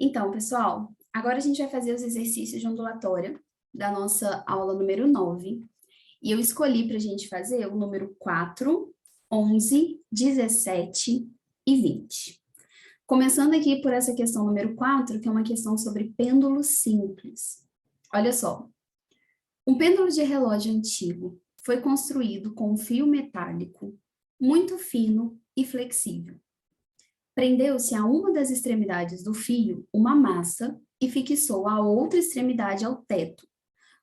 Então, pessoal, agora a gente vai fazer os exercícios de ondulatória da nossa aula número 9. E eu escolhi para a gente fazer o número 4, 11, 17 e 20. Começando aqui por essa questão número 4, que é uma questão sobre pêndulo simples. Olha só. Um pêndulo de relógio antigo foi construído com um fio metálico muito fino e flexível. Prendeu-se a uma das extremidades do fio uma massa e fixou a outra extremidade ao teto.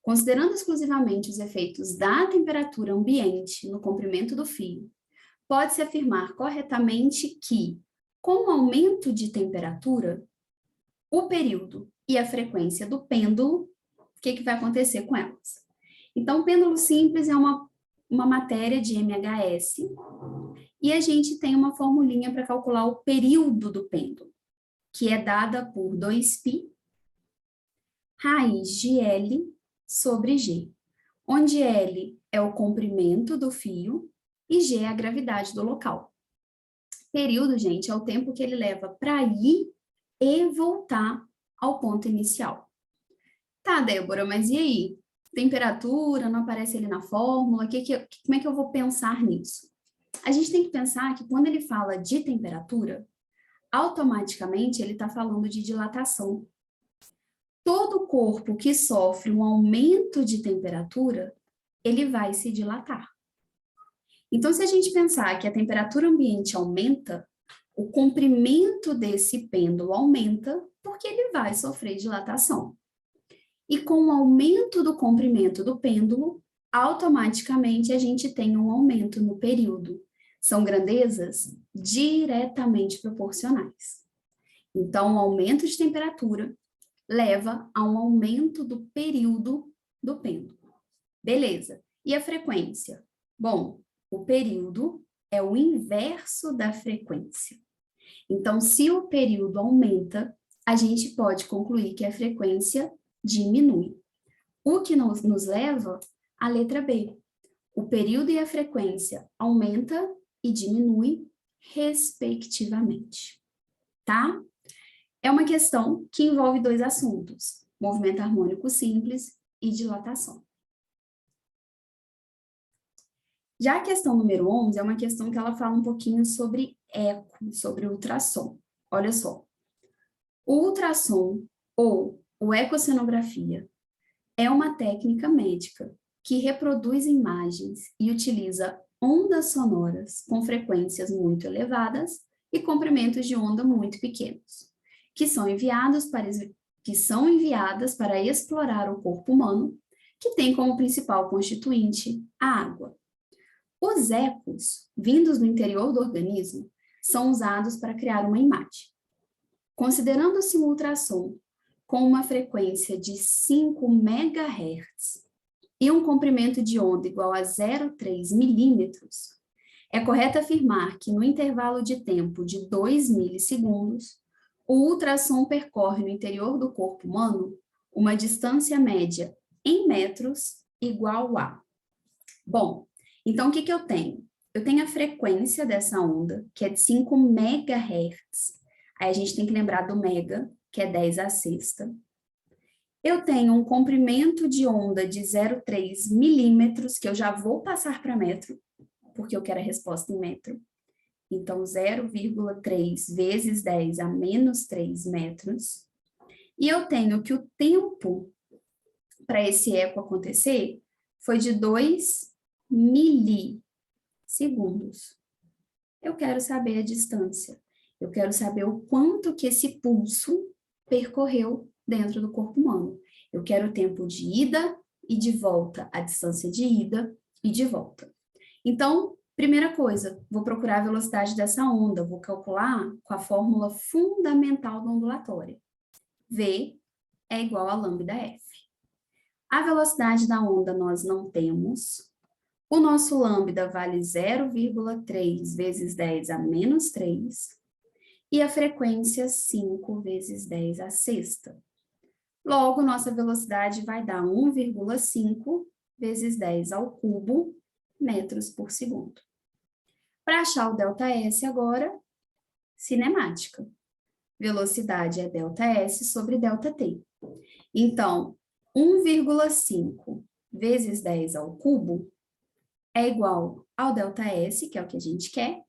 Considerando exclusivamente os efeitos da temperatura ambiente no comprimento do fio, pode-se afirmar corretamente que, com o aumento de temperatura, o período e a frequência do pêndulo, o que vai acontecer com elas? Então, o pêndulo simples é uma matéria de MHS, e a gente tem uma formulinha para calcular o período do pêndulo, que é dada por 2π raiz de L sobre G, onde L é o comprimento do fio e G é a gravidade do local. Período, gente, é o tempo que ele leva para ir e voltar ao ponto inicial. Tá, Débora, mas e aí? Temperatura, não aparece ali na fórmula? Como é que eu vou pensar nisso? A gente tem que pensar que quando ele fala de temperatura, automaticamente ele está falando de dilatação. Todo corpo que sofre um aumento de temperatura, ele vai se dilatar. Então, se a gente pensar que a temperatura ambiente aumenta, o comprimento desse pêndulo aumenta porque ele vai sofrer dilatação. E com o aumento do comprimento do pêndulo, automaticamente a gente tem um aumento no período. São grandezas diretamente proporcionais. Então, o aumento de temperatura leva a um aumento do período do pêndulo. Beleza. E a frequência? Bom, o período é o inverso da frequência. Então, se o período aumenta, a gente pode concluir que a frequência diminui. O que nos leva à letra B. O período e a frequência aumenta e diminui respectivamente. Tá? É uma questão que envolve dois assuntos: movimento harmônico simples e dilatação. Já a questão número 11 é uma questão que ela fala um pouquinho sobre eco, sobre ultrassom. Olha só. O ultrassom, ou ecocenografia, é uma técnica médica que reproduz imagens e utiliza ondas sonoras com frequências muito elevadas e comprimentos de onda muito pequenos, que são enviadas para explorar o corpo humano, que tem como principal constituinte a água. Os ecos, vindos do interior do organismo, são usados para criar uma imagem. Considerando-se um ultrassom com uma frequência de 5 MHz e um comprimento de onda igual a 0,3 milímetros, é correto afirmar que no intervalo de tempo de 2 milissegundos, o ultrassom percorre no interior do corpo humano uma distância média em metros igual a... Bom, então o que eu tenho? Eu tenho a frequência dessa onda, que é de 5 MHz. Aí a gente tem que lembrar do mega, que é 10 à sexta. Eu tenho um comprimento de onda de 0,3 milímetros, que eu já vou passar para metro, porque eu quero a resposta em metro. Então, 0,3 vezes 10 a menos 3 metros. E eu tenho que o tempo para esse eco acontecer foi de 2 milissegundos. Eu quero saber a distância. Eu quero saber o quanto que esse pulso percorreu dentro do corpo humano. Eu quero o tempo de ida e de volta, a distância de ida e de volta. Então, primeira coisa, vou procurar a velocidade dessa onda, vou calcular com a fórmula fundamental da ondulatória. V é igual a lambda F. A velocidade da onda nós não temos. O nosso lambda vale 0,3 vezes 10 a menos 3. E a frequência 5 vezes 10 à sexta. Logo, nossa velocidade vai dar 1,5 vezes 10 ao cubo metros por segundo. Para achar o ΔS agora, cinemática. velocidade é ΔS sobre ΔT. Então, 1,5 vezes 10 ao cubo é igual ao ΔS, que é o que a gente quer,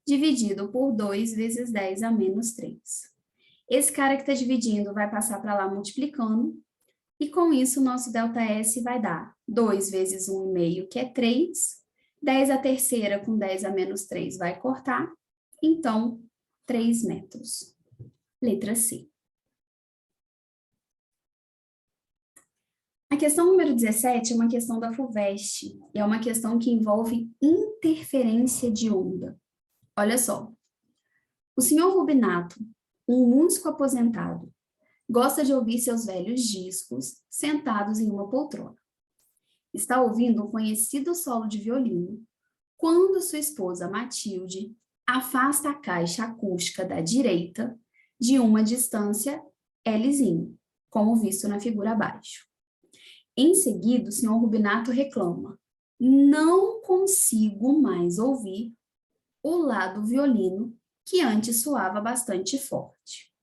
dividido por 2 vezes 10 a menos 3. Esse cara que está dividindo vai passar para lá multiplicando, e com isso o nosso ΔS vai dar 2 vezes 1,5, que é 3, 10 a terceira com 10 a menos 3 vai cortar, então 3 metros. Letra C. A questão número 17 é uma questão da FUVEST, e é uma questão que envolve interferência de onda. Olha só, o senhor Rubinato, um músico aposentado, gosta de ouvir seus velhos discos sentados em uma poltrona. Está ouvindo um conhecido solo de violino quando sua esposa Matilde afasta a caixa acústica da direita de uma distância Lzinho, como visto na figura abaixo. Em seguida, o senhor Rubinato reclama: não consigo mais ouvir o lado violino que antes soava bastante forte.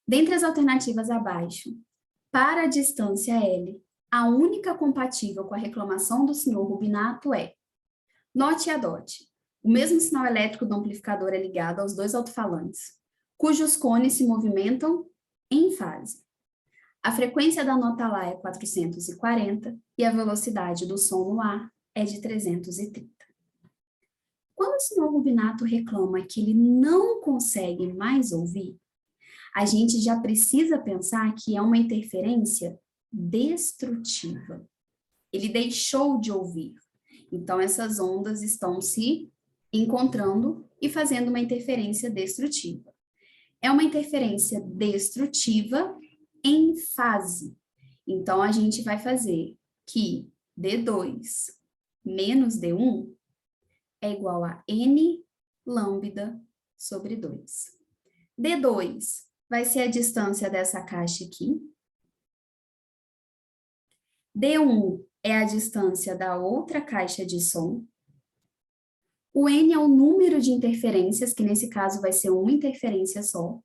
Dentre as alternativas abaixo, para a distância L, a única compatível com a reclamação do senhor Rubinato é: note e adote, o mesmo sinal elétrico do amplificador é ligado aos dois alto-falantes, cujos cones se movimentam em fase. A frequência da nota Lá é 440 e a velocidade do som no ar é de 330. Quando o senhor Rubinato reclama que ele não consegue mais ouvir, a gente já precisa pensar que é uma interferência destrutiva. Ele deixou de ouvir. Então, essas ondas estão se encontrando e fazendo uma interferência destrutiva. É uma interferência destrutiva em fase. Então, a gente vai fazer que D2 menos D1 é igual a N lambda sobre 2. D2 vai ser a distância dessa caixa aqui. D1 é a distância da outra caixa de som. O N é o número de interferências, que nesse caso vai ser uma interferência só.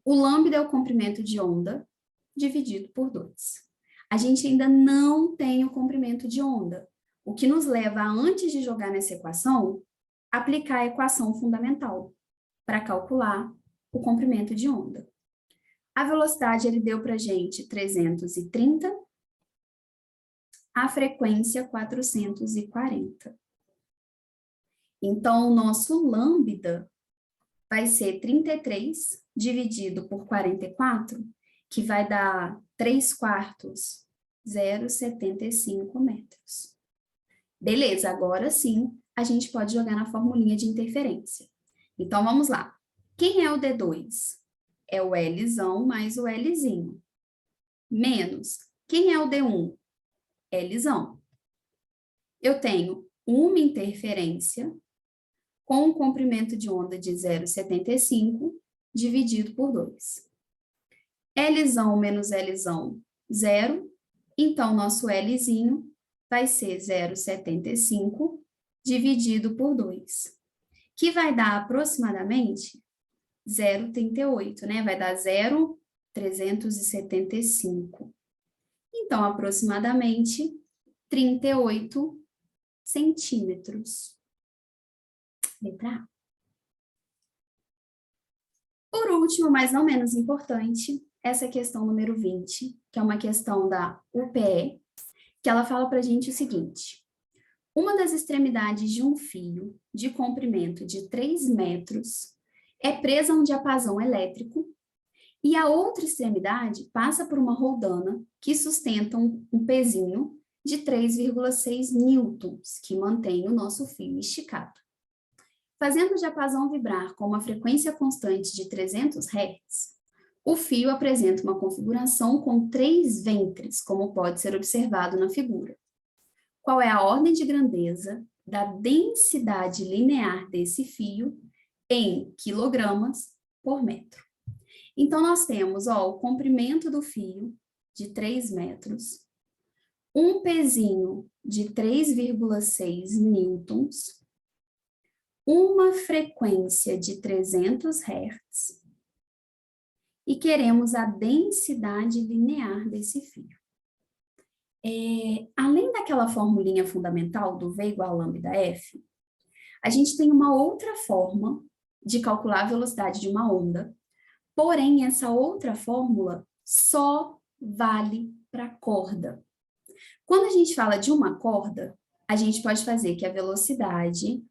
O lambda é o comprimento de onda, dividido por 2. A gente ainda não tem o comprimento de onda, o que nos leva, antes de jogar nessa equação, aplicar a equação fundamental para calcular o comprimento de onda. A velocidade ele deu para a gente 330, a frequência 440. Então, o nosso lambda vai ser 33 dividido por 44, que vai dar 3/4, 0,75 metros. Beleza, agora sim, a gente pode jogar na formulinha de interferência. Então, vamos lá. Quem é o D2? É o Lzão mais o Lzinho. Menos. Quem é o D1? Lzão. Eu tenho uma interferência com um comprimento de onda de 0,75 dividido por 2. Lzão menos Lzão, 0. Então, nosso Lzinho vai ser 0,75 dividido por 2, que vai dar aproximadamente 0,38, né? Vai dar 0,375. Então, aproximadamente 38 centímetros. Letra A. Por último, mas não menos importante, essa questão número 20, que é uma questão da UPE, que ela fala para a gente o seguinte: uma das extremidades de um fio de comprimento de 3 metros é presa a um diapasão elétrico e a outra extremidade passa por uma roldana que sustenta um pezinho de 3,6 newtons, que mantém o nosso fio esticado. Fazendo o diapasão vibrar com uma frequência constante de 300 Hz, o fio apresenta uma configuração com 3 ventres, como pode ser observado na figura. Qual é a ordem de grandeza da densidade linear desse fio em quilogramas por metro? Então, nós temos o comprimento do fio de 3 metros, um pezinho de 3,6 newtons, uma frequência de 300 Hz e queremos a densidade linear desse fio. Além daquela formulinha fundamental do V igual a lambda F, a gente tem uma outra forma de calcular a velocidade de uma onda, porém, essa outra fórmula só vale para corda. Quando a gente fala de uma corda, a gente pode fazer que a velocidade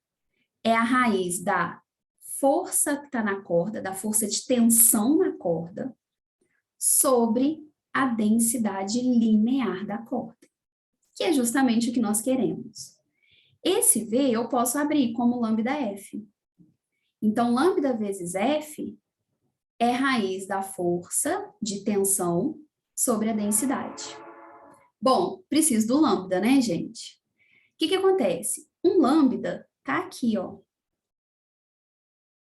é a raiz da força que está na corda, da força de tensão na corda, sobre a densidade linear da corda, que é justamente o que nós queremos. Esse V eu posso abrir como lambda F. Então, lambda vezes F é raiz da força de tensão sobre a densidade. Bom, preciso do lambda, né, gente? O que acontece? Um lambda tá aqui, ó.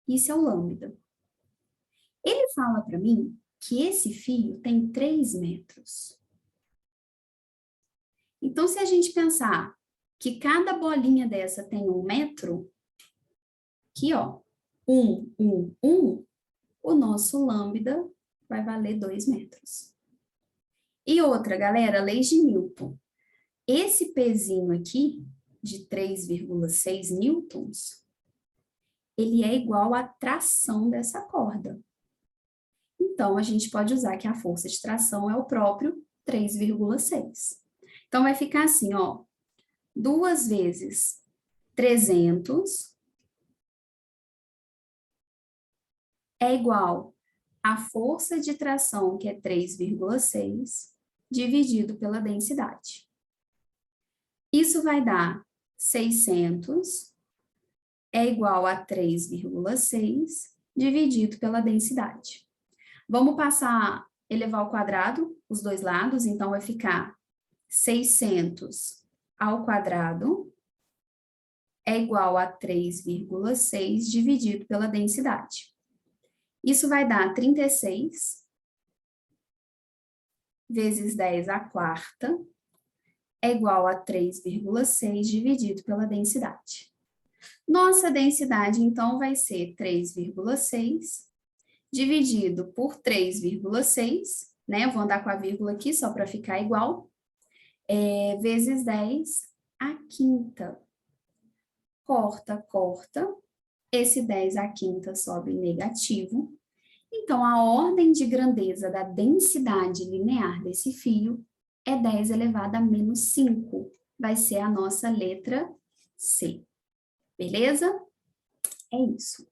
Isso é o lambda. Ele fala para mim que esse fio tem 3 metros. Então, se a gente pensar que cada bolinha dessa tem 1 metro, aqui, ó, 1, 1, 1, o nosso lambda vai valer 2 metros. E outra, galera, leis de Newton. Esse pezinho aqui, de 3,6 newtons, ele é igual à tração dessa corda. Então, a gente pode usar que a força de tração é o próprio 3,6. Então, vai ficar assim, ó, 2 vezes 300 é igual à força de tração, que é 3,6, dividido pela densidade. Isso vai dar 600 é igual a 3,6 dividido pela densidade. Vamos passar, elevar ao quadrado, os dois lados, então vai ficar 600 ao quadrado é igual a 3,6 dividido pela densidade. Isso vai dar 36 vezes 10 à quarta é igual a 3,6 dividido pela densidade. Nossa densidade, então, vai ser 3,6 dividido por 3,6, né? Eu vou andar com a vírgula aqui só para ficar igual, vezes 10 à quinta. Corta, corta. Esse 10 à quinta sobe negativo. Então, a ordem de grandeza da densidade linear desse fio é 10 elevado a menos 5. Vai ser a nossa letra C. Beleza? É isso.